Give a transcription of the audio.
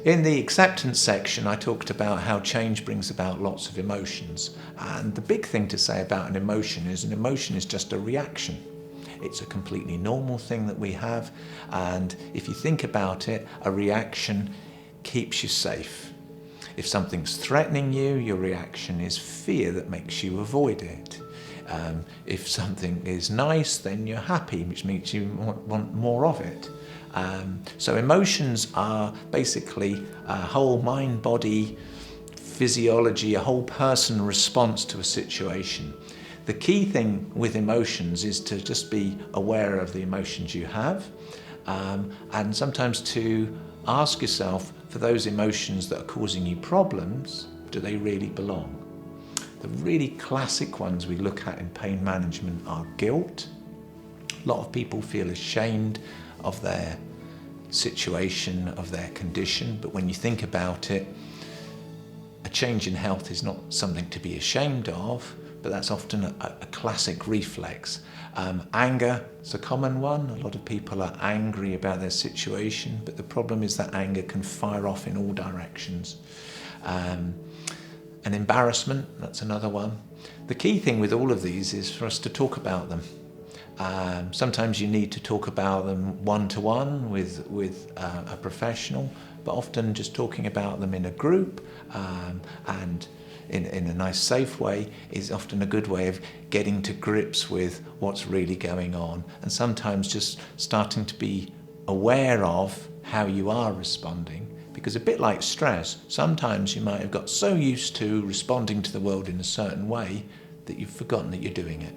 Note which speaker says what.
Speaker 1: In the acceptance section, I talked about how change brings about lots of emotions. And the big thing to say about an emotion is just a reaction. It's a completely normal thing that we have. And if you think about it, a reaction keeps you safe. If something's threatening you, your reaction is fear that makes you avoid it. If something is nice, then you're happy, which makes you want more of it. So emotions are basically a whole mind-body physiology, a whole person response to a situation. The key thing with emotions is to just be aware of the emotions you have, and sometimes to ask yourself, for those emotions that are causing you problems, do they really belong? The really classic ones we look at in pain management are guilt. A lot of people feel ashamed of their situation, of their condition, but when you think about it, a change in health is not something to be ashamed of, but that's often a classic reflex. Anger is a common one. A lot of people are angry about their situation, but the problem is that anger can fire off in all directions. And embarrassment, that's another one. The key thing with all of these is for us to talk about them. Sometimes you need to talk about them one-to-one with a professional, but often just talking about them in a group and in a nice safe way is often a good way of getting to grips with what's really going on, and sometimes just starting to be aware of how you are responding. Because a bit like stress, sometimes you might have got so used to responding to the world in a certain way that you've forgotten that you're doing it.